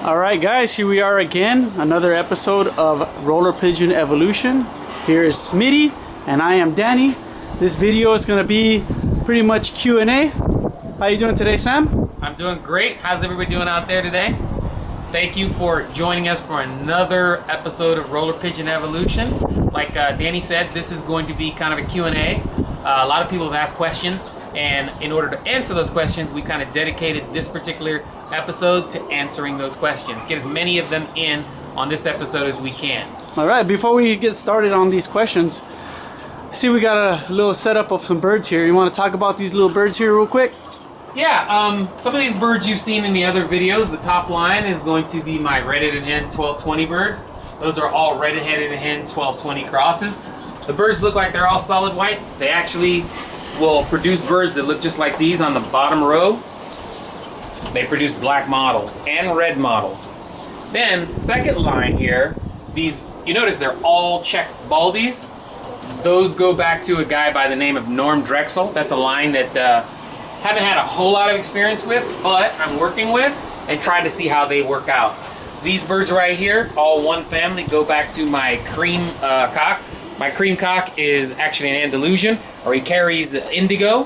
Alright guys, here we are again, another episode of Roller Pigeon Evolution. Here is Smitty and I am Danny. This video is going to be pretty much Q&A. How you doing today, Sam? I'm doing great. How's everybody doing out there today? Thank you for joining us for another episode of Roller Pigeon Evolution. Like Danny said, this is going to be kind of a Q&A. A lot of people have asked questions, and in order to answer those questions, we kind of dedicated this particular episode to answering those questions. Get as many of them in on this episode as we can. Alright, before we get started on these questions, I see we got a little setup of some birds here. You want to talk about these little birds here real quick? Yeah, some of these birds you've seen in the other videos. The top line is going to be my red-headed hen 1220 birds. Those are all red-headed hen 1220 crosses. The birds look like they're all solid whites. They actually will produce birds that look just like these on the bottom row. They produce black models and red models. Then, second line here, these, you notice they're all checked baldies. Those go back to a guy by the name of Norm Drexel. That's a line that haven't had a whole lot of experience with, but I'm working with and trying to see how they work out. These birds right here, all one family, go back to my cream cock. My cream cock is actually an Andalusian, or he carries indigo,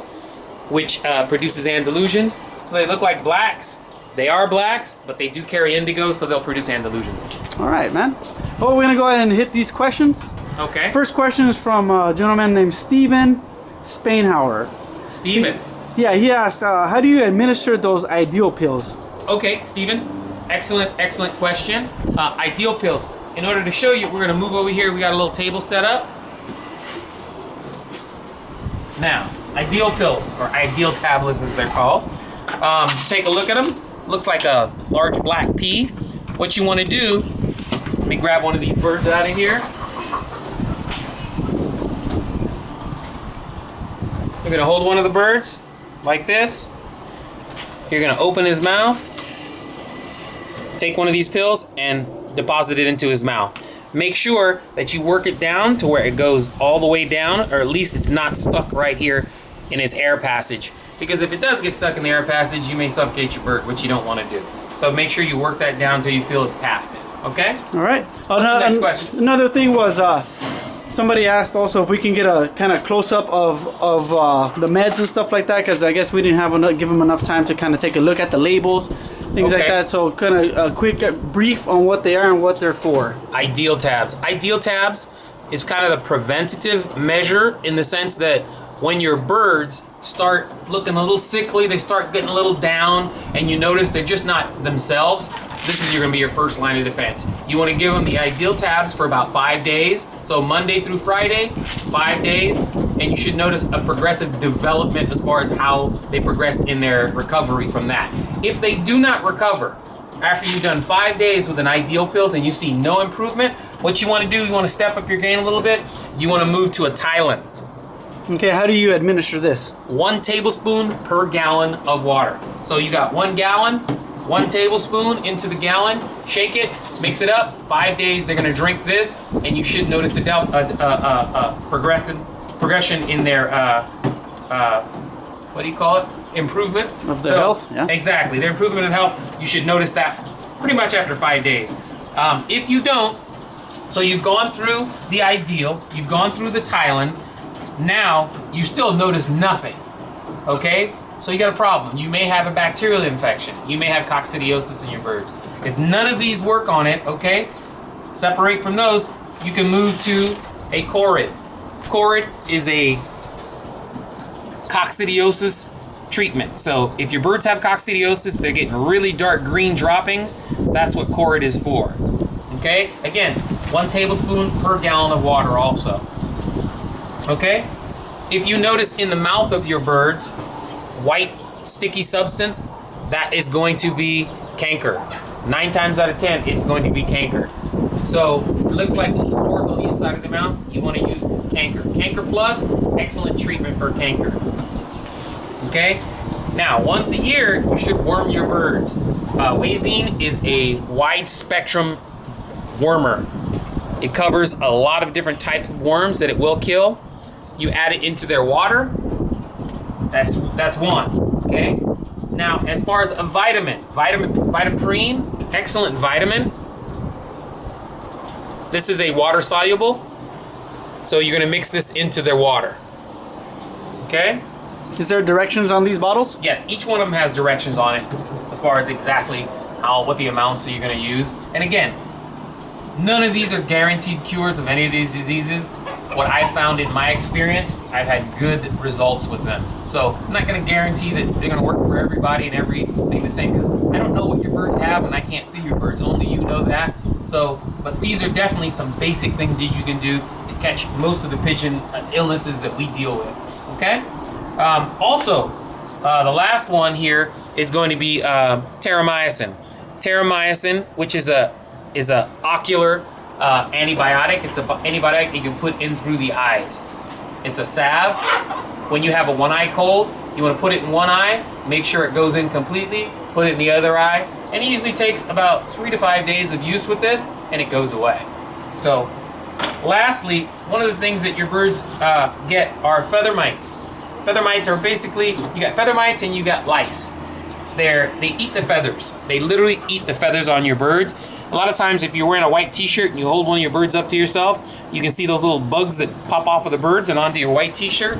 which produces Andalusians. So they look like blacks. They are blacks, but they do carry indigo, so they'll produce Andalusians. All right, man. Well, we're going to go ahead and hit these questions. Okay. First question is from a gentleman named Steven Spainhauer. Steven. Yeah, he asked, how do you administer those ideal pills? Okay, Steven. Excellent question. Ideal pills. In order to show you, we're going to move over here. We got a little table set up. Now, ideal pills, or ideal tablets as they're called. Take a look at them. Looks like a large black pea. What you want to do, let me grab one of these birds out of here. You're going to hold one of the birds like this. You're going to open his mouth. Take one of these pills and deposit it into his mouth. Make sure that you work it down to where it goes all the way down, or at least it's not stuck right here in his air passage. Because if it does get stuck in the air passage, you may suffocate your bird, which you don't want to do. So make sure you work that down until you feel it's past it. Okay? All right. What's the next question? Another thing was, somebody asked also if we can get a kind of close-up of the meds and stuff like that, because I guess we didn't have give them enough time to kind of take a look at the labels, things like that. So kind of a quick brief on what they are and what they're for. Ideal tabs. Ideal tabs is kind of the preventative measure, in the sense that when your birds start looking a little sickly, they start getting a little down, and you notice they're just not themselves, this is going to be your first line of defense. You want to give them the ideal tabs for about 5 days. So Monday through Friday, 5 days, and you should notice a progressive development as far as how they progress in their recovery from that. If they do not recover after you've done 5 days with an ideal pills and you see no improvement, what you want to do, you want to step up your game a little bit. You want to move to a Tylen. Okay, how do you administer this? 1 tablespoon per gallon of water. So you got 1 gallon, 1 tablespoon into the gallon, shake it, mix it up. 5 days, they're going to drink this, and you should notice a progression in their, what do you call it? Improvement. Of their health, yeah. Exactly, their improvement in health, you should notice that pretty much after 5 days. If you don't, so you've gone through the ideal, you've gone through the Tylen, now you still notice nothing, okay? So you got a problem. You may have a bacterial infection. You may have coccidiosis in your birds. If none of these work on it, okay, separate from those, you can move to a Corid. Corid is a coccidiosis treatment. So if your birds have coccidiosis, they're getting really dark green droppings, that's what Corid is for, okay? Again, 1 tablespoon per gallon of water also. Okay? If you notice in the mouth of your birds, white sticky substance, that is going to be canker. 9 times out of 10, it's going to be canker. So it looks like little spores on the inside of the mouth. You want to use canker. Canker Plus, excellent treatment for canker. Okay? Now, once a year, you should worm your birds. Wazine is a wide spectrum wormer. It covers a lot of different types of worms that it will kill. You add it into their water. That's one. Okay. Now, as far as a vitamin, Vitaprene excellent vitamin. This is a water soluble, so you're gonna mix this into their water. Okay? Is there directions on these bottles? Yes, each one of them has directions on it as far as exactly what the amounts that you're gonna use. And again, none of these are guaranteed cures of any of these diseases. What I found in my experience, I've had good results with them. So I'm not gonna guarantee that they're gonna work for everybody and everything the same, because I don't know what your birds have and I can't see your birds, only you know that. So, but these are definitely some basic things that you can do to catch most of the pigeon illnesses that we deal with, okay? Also, the last one here is going to be terramycin. Terramycin, which is a ocular antibiotic. It's an antibiotic that you can put in through the eyes. It's a salve. When you have a one-eye cold, you want to put it in one eye, make sure it goes in completely, put it in the other eye, and it usually takes about 3 to 5 days of use with this, and it goes away. So, lastly, one of the things that your birds get are feather mites. Feather mites are basically, you got feather mites and you got lice. They eat the feathers. They literally eat the feathers on your birds. A lot of times if you're wearing a white t-shirt and you hold one of your birds up to yourself, you can see those little bugs that pop off of the birds and onto your white t-shirt.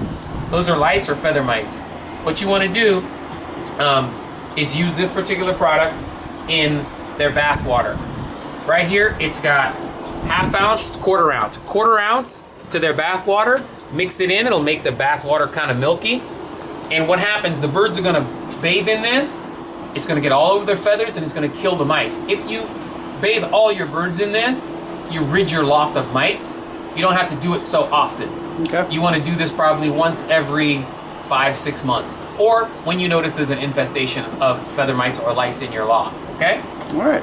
Those are lice or feather mites. What you want to do is use this particular product in their bath water. Right here, it's got ½ ounce to quarter ounce. Quarter ounce to their bath water, mix it in, it'll make the bath water kind of milky. And what happens, the birds are gonna bathe in this, it's gonna get all over their feathers and it's gonna kill the mites. If you bathe all your birds in this, you rid your loft of mites. You don't have to do it so often. Okay. You wanna do this probably once every 5-6 months, or when you notice there's an infestation of feather mites or lice in your loft, okay? All right.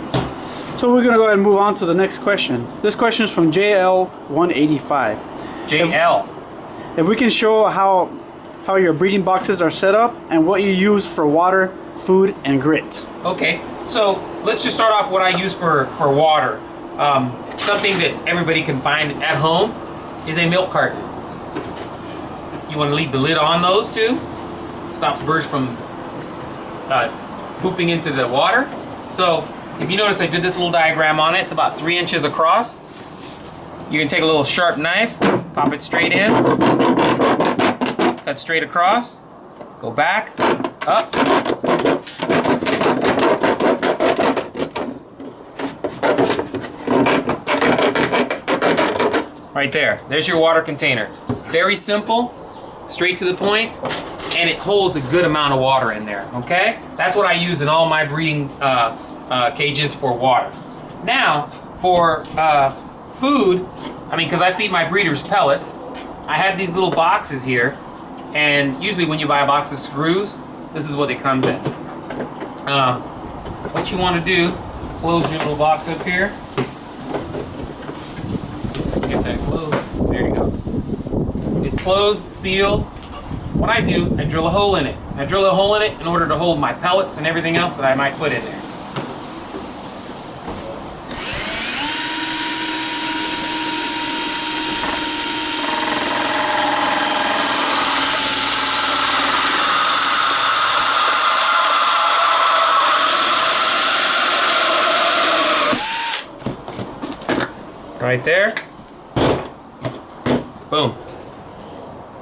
So we're gonna go ahead and move on to the next question. This question is from JL185. JL. If we can show how your breeding boxes are set up and what you use for water, food, and grit. Okay, so let's just start off what I use for water. Something that everybody can find at home is a milk carton. You want to leave the lid on those too. Stops birds from pooping into the water. So if you notice I did this little diagram on it, it's about 3 inches across. You can take a little sharp knife, pop it straight in, cut straight across, go back, up. Right there, there's your water container. Very simple, straight to the point, and it holds a good amount of water in there, okay? That's what I use in all my breeding cages for water. Now, for food, I mean, because I feed my breeders pellets, I have these little boxes here, and usually when you buy a box of screws, this is what it comes in. What you want to do, close your little box up here. Get that closed. There you go. It's closed, sealed. What I do, I drill a hole in it. I drill a hole in it in order to hold my pellets and everything else that I might put in there. Right there. Boom.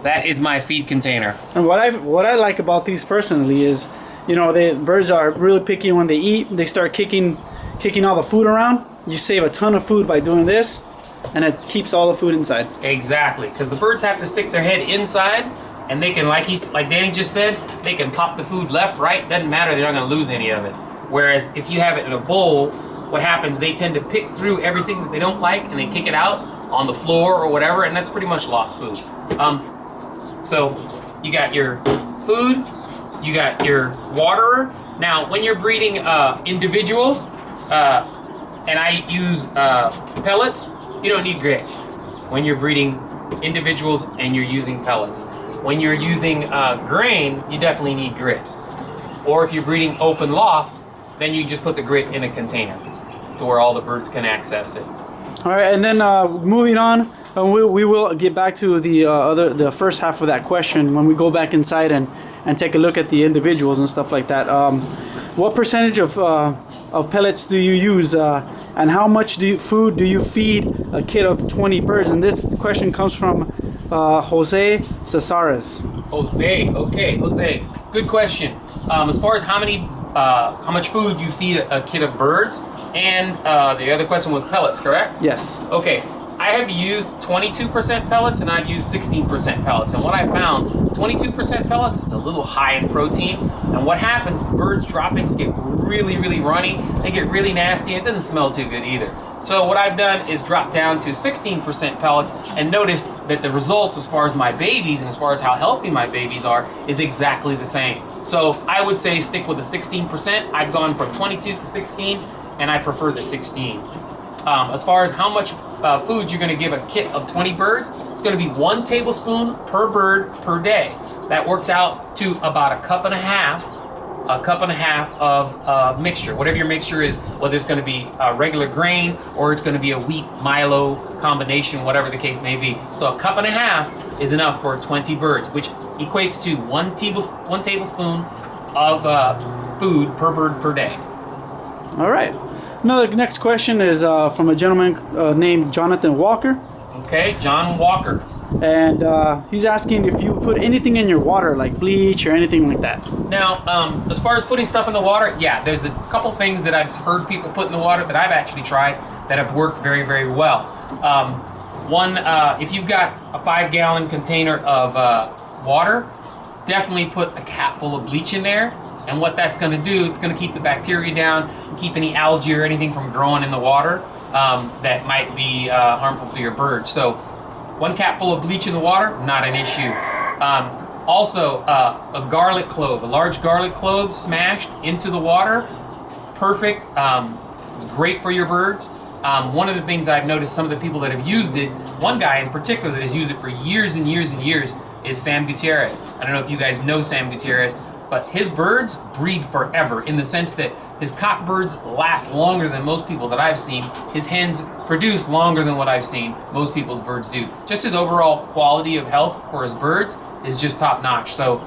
That is my feed container. And what I like about these personally is, you know, birds are really picky when they eat. They start kicking all the food around. You save a ton of food by doing this, and it keeps all the food inside. Exactly, because the birds have to stick their head inside, and they can, like Danny just said, they can pop the food left, right. Doesn't matter. They're not going to lose any of it. Whereas if you have it in a bowl, what happens? They tend to pick through everything that they don't like, and they kick it out on the floor or whatever, and that's pretty much lost food. So you got your food, you got your waterer. Now, when you're breeding individuals, and I use pellets, you don't need grit. When you're breeding individuals and you're using pellets. When you're using grain, you definitely need grit. Or if you're breeding open loft, then you just put the grit in a container to where all the birds can access it. All right, and then moving on, we will get back to the first half of that question when we go back inside and take a look at the individuals and stuff like that. What percentage of of pellets do you use, and how much food do you feed a kid of 20 birds? And this question comes from Jose Cesares. Jose, okay, Jose, good question. As far as how much food you feed a kid of birds, and the other question was pellets, correct? Yes. Okay, I have used 22% pellets and I've used 16% pellets. And what I found, 22% pellets, it's a little high in protein. And what happens, the birds' droppings get really, really runny. They get really nasty. It doesn't smell too good either. So what I've done is drop down to 16% pellets and noticed that the results as far as my babies and as far as how healthy my babies are is exactly the same. So I would say stick with the 16%. I've gone from 22 to 16 and I prefer the 16. As far as how much food you're going to give a kit of 20 birds, it's going to be 1 tablespoon per bird per day. That works out to about a cup and a half of mixture. Whatever your mixture is, whether it's going to be a regular grain or it's going to be a wheat Milo combination, whatever the case may be. So a cup and a half is enough for 20 birds, which equates to 1 tablespoon of food per bird per day. All right. Now the next question is from a gentleman named Jonathan Walker. Okay, John Walker. And he's asking if you put anything in your water, like bleach or anything like that. Now, as far as putting stuff in the water, yeah, there's a couple things that I've heard people put in the water that I've actually tried that have worked very, very well. One, if you've got a 5-gallon container of water, definitely put a cap full of bleach in there. And what that's going to do, it's going to keep the bacteria down, keep any algae or anything from growing in the water that might be harmful to your birds. So 1 cap full of bleach in the water, not an issue. Also, a garlic clove, a large garlic clove smashed into the water, perfect. It's great for your birds. One of the things I've noticed, some of the people that have used it, one guy in particular that has used it for years and years and years is Sam Gutierrez. I don't know if you guys know Sam Gutierrez, but his birds breed forever in the sense that his cock birds last longer than most people that I've seen. His hens produce longer than what I've seen most people's birds do. Just his overall quality of health for his birds is just top notch. So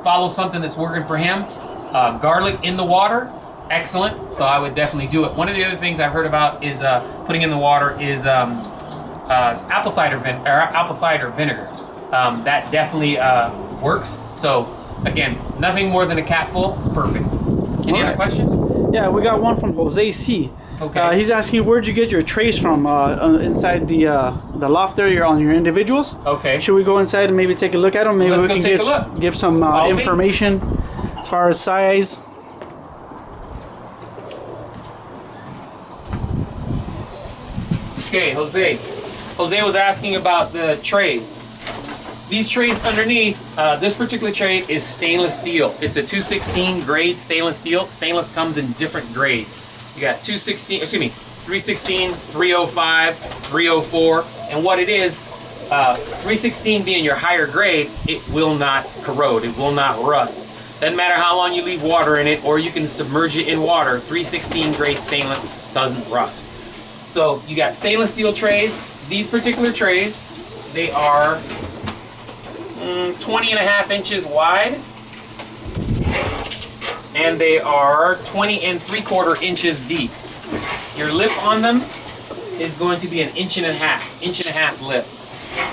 follow something that's working for him. Garlic in the water, excellent. So I would definitely do it. One of the other things I've heard about is putting in the water is apple cider vinegar. That definitely works. So again, nothing more than a capful, perfect. Any other questions? Yeah, we got one from Jose C. Okay. He's asking, where'd you get your trays from inside the loft area on your individuals? Okay. Should we go inside and maybe take a look at them? Maybe Let's we go can take a look. give some information as far as size. Okay, Jose. Jose was asking about the trays. These trays underneath, this particular tray is stainless steel. It's a 216 grade stainless steel. Stainless comes in different grades. You got 316, 305, 304, and what it is, 316 being your higher grade, it will not corrode, it will not rust. Doesn't matter how long you leave water in it, or you can submerge it in water, 316 grade stainless doesn't rust. So you got stainless steel trays. These particular trays, they are 20.5 inches wide, and they are 20.75 inches deep. Your lip on them is going to be an inch and a half lip.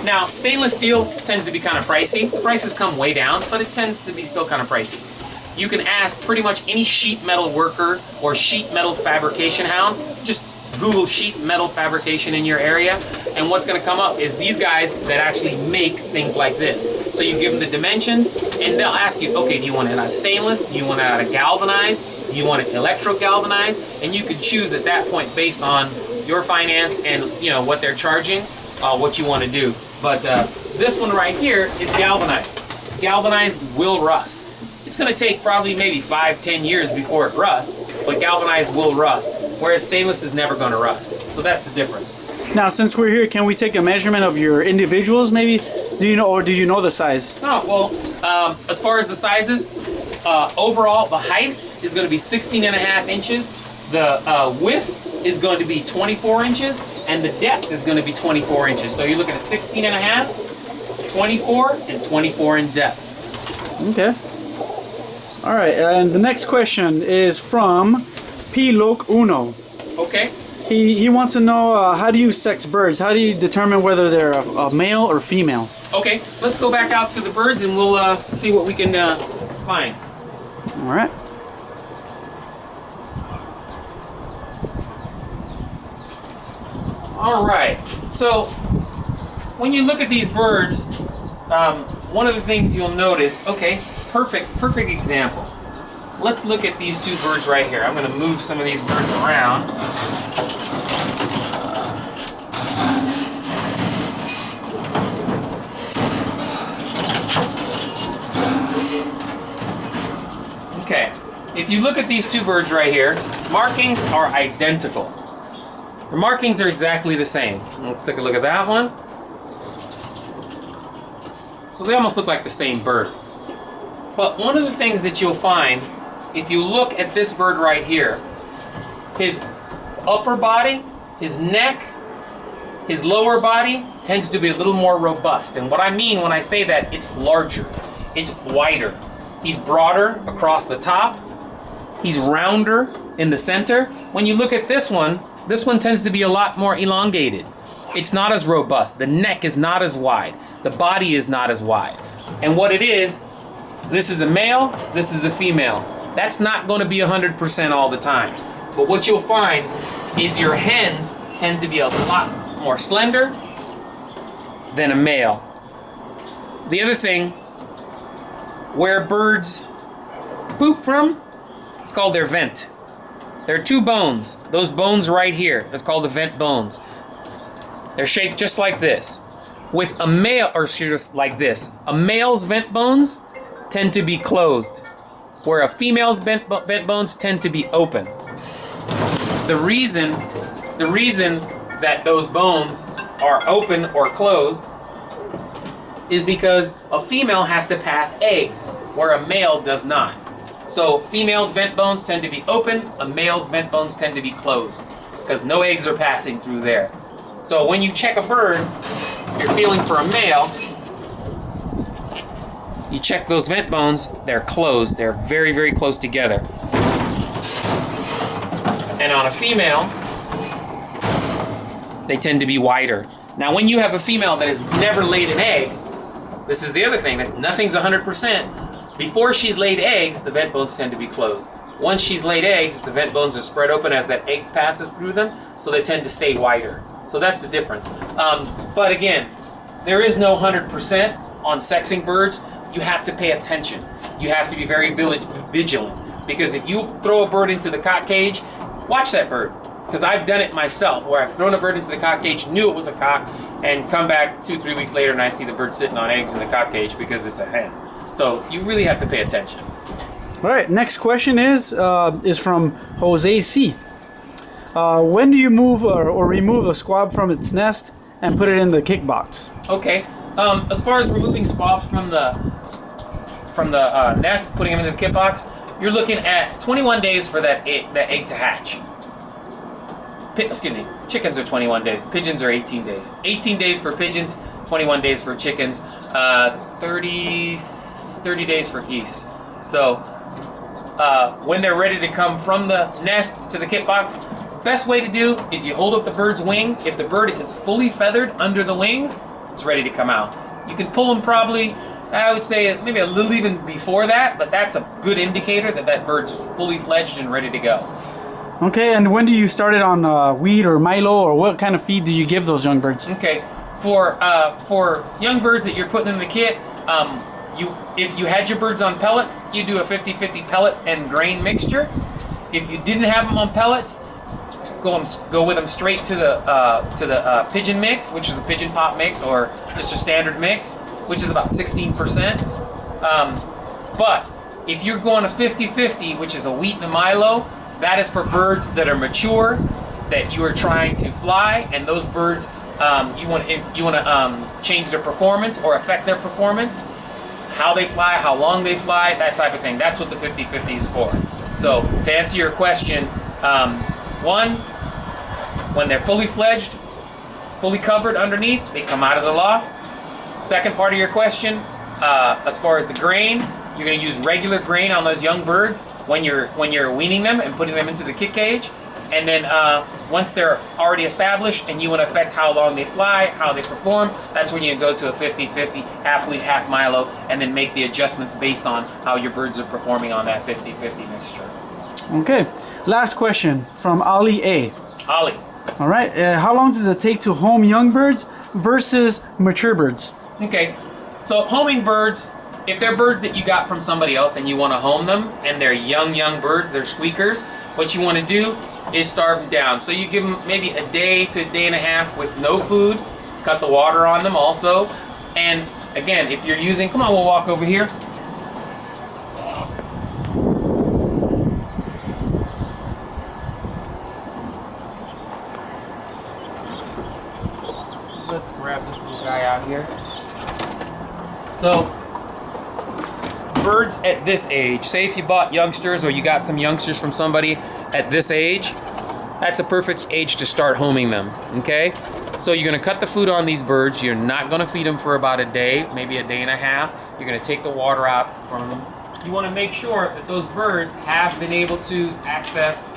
Now, stainless steel tends to be kind of pricey. The prices come way down, but it tends to be still kind of pricey. You can ask pretty much any sheet metal worker or sheet metal fabrication house. Just Google sheet metal fabrication in your area, and what's going to come up is these guys that actually make things like this. So you give them the dimensions, and they'll ask you, okay, do you want it out of stainless? Do you want it out of galvanized? Do you want it electro galvanized? And you can choose at that point based on your finance and what they're charging, what you want to do. But this one right here is galvanized. Galvanized will rust. It's going to take probably maybe 5-10 years before it rusts, but galvanized will rust, whereas stainless is never going to rust. So that's the difference. Now, since we're here, can we take a measurement of your individuals, maybe? Do you know the size? Oh, well, as far as the sizes, overall, the height is going to be 16.5 inches. The width is going to be 24 inches, and the depth is going to be 24 inches. So you're looking at 16.5, 24, and 24 in depth. Okay. All right, and the next question is from P. Loc Uno. Okay. He wants to know how do you sex birds? How do you determine whether they're a male or female? Okay, let's go back out to the birds and we'll see what we can find. All right. All right. So when you look at these birds, one of the things you'll notice. Okay, perfect example. Let's look at these two birds right here. I'm going to move some of these birds around. Okay, if you look at these two birds right here, markings are identical. The markings are exactly the same. Let's take a look at that one. So they almost look like the same bird. But one of the things that you'll find, if you look at this bird right here, his upper body, his neck, his lower body tends to be a little more robust. And what I mean when I say that, it's larger, it's wider. He's broader across the top. He's rounder in the center. When you look at this one tends to be a lot more elongated. It's not as robust. The neck is not as wide. The body is not as wide. And what it is, this is a male, this is a female. That's not going to be 100% all the time. But what you'll find is your hens tend to be a lot more slender than a male. The other thing, where birds poop from, it's called their vent. There are two bones. Those bones right here, it's called the vent bones. They're shaped just like this. With a male, or just like this, a male's vent bones tend to be closed, where a female's vent bones tend to be open. The reason that those bones are open or closed is because a female has to pass eggs, where a male does not. So females' vent bones tend to be open, a male's vent bones tend to be closed, because no eggs are passing through there. So when you check a bird, you're feeling for a male, you check those vent bones, they're closed, they're very, very close together. And on a female, they tend to be wider. Now when you have a female that has never laid an egg, this is the other thing, that nothing's 100%. Before she's laid eggs, the vent bones tend to be closed. Once she's laid eggs, the vent bones are spread open as that egg passes through them, so they tend to stay wider. So that's the difference. But again, there is no 100% on sexing birds. You have to pay attention. You have to be very vigilant. Because if you throw a bird into the cock cage, watch that bird. Because I've done it myself, where I've thrown a bird into the cock cage, knew it was a cock, and come back 2-3 weeks later and I see the bird sitting on eggs in the cock cage because it's a hen. So you really have to pay attention. All right, next question is from Jose C. When do you move or remove a squab from its nest and put it in the kick box? Okay, as far as removing squabs from the nest, putting them into the kick box, you're looking at 21 days for that egg to hatch. Chickens are 21 days. Pigeons are 18 days. 18 days for pigeons, 21 days for chickens, 30 days for geese. So when they're ready to come from the nest to the kit box, best way to do is you hold up the bird's wing. If the bird is fully feathered under the wings, it's ready to come out. You can pull them probably, I would say maybe a little even before that, but that's a good indicator that that bird's fully fledged and ready to go. Okay, and when do you start it on wheat or Milo, or what kind of feed do you give those young birds? Okay, for young birds that you're putting in the kit, if you had your birds on pellets, you do a 50-50 pellet and grain mixture. If you didn't have them on pellets, go with them straight to the pigeon mix, which is a pigeon pop mix, or just a standard mix, which is about 16%. But if you're going a 50-50, which is a wheat and a Milo, that is for birds that are mature, that you are trying to fly, and those birds you want to change their performance or affect their performance, how they fly, how long they fly, that type of thing. That's what the 50-50 is for. So to answer your question, one, when they're fully fledged, fully covered underneath, they come out of the loft. Second part of your question, as far as the grain, You're going to use regular grain on those young birds when you're weaning them and putting them into the kit cage. And then once they're already established and you want to affect how long they fly, how they perform, that's when you go to a 50-50, half wheat, half Milo, and then make the adjustments based on how your birds are performing on that 50-50 mixture. Okay, last question from Ali A. Ollie. All right, how long does it take to home young birds versus mature birds? Okay, so homing birds, if they're birds that you got from somebody else and you want to home them, and they're young birds, they're squeakers, what you want to do is starve them down. So you give them maybe a day to a day and a half with no food, cut the water on them also, and again, if you're using, come on, we'll walk over here. Let's grab this little guy out here. So, birds at this age, say if you bought youngsters or you got some youngsters from somebody at this age, that's a perfect age to start homing them, okay? So you're gonna cut the food on these birds. You're not gonna feed them for about a day, maybe a day and a half. You're gonna take the water out from them. You wanna make sure that those birds have been able to access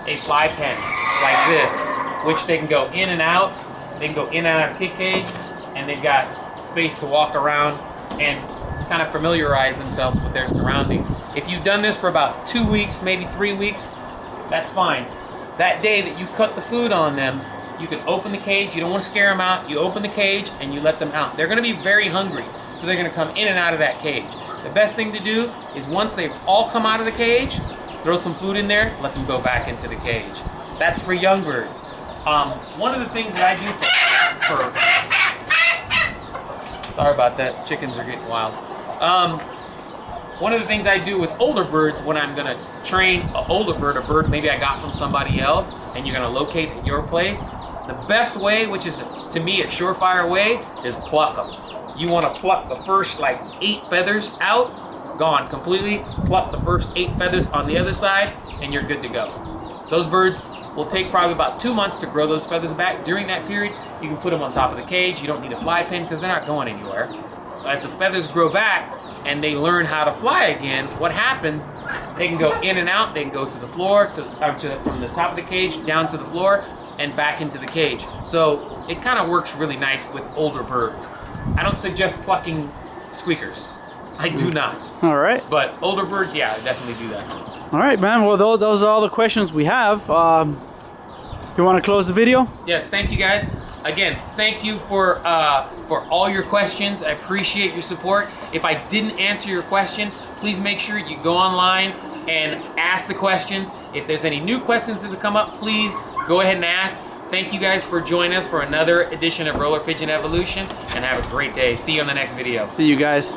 a fly pen like this, which they can go in and out. They can go in and out of the kit cage, and they've got space to walk around and kind of familiarize themselves with their surroundings. If you've done this for about 2 weeks, maybe 3 weeks, that's fine. That day that you cut the food on them, you can open the cage. You don't want to scare them out. You open the cage and you let them out. They're going to be very hungry, so they're going to come in and out of that cage. The best thing to do is once they've all come out of the cage, throw some food in there, let them go back into the cage. That's for young birds. One of the things that I do for sorry about that, chickens are getting wild. One of the things I do with older birds when I'm gonna train an older bird, a bird maybe I got from somebody else, and you're gonna locate at your place, the best way, which is to me a surefire way, is pluck them. You wanna pluck the first like 8 feathers out, gone completely, pluck the first 8 feathers on the other side, and you're good to go. Those birds will take probably about 2 months to grow those feathers back. During that period, you can put them on top of the cage. You don't need a fly pen because they're not going anywhere. As the feathers grow back and they learn how to fly again, what happens, they can go in and out. They can go to the floor, from the top of the cage down to the floor and back into the cage. So it kind of works really nice with older birds. I don't suggest plucking squeakers. I do not. All right. But older birds, yeah, I definitely do that. All right, man. Well, those are all the questions we have. You want to close the video? Yes, thank you guys. Again, thank you for all your questions. I appreciate your support. If I didn't answer your question, please make sure you go online and ask the questions. If there's any new questions that come up, please go ahead and ask. Thank you guys for joining us for another edition of Roller Pigeon Evolution, and have a great day. See you on the next video. See you guys.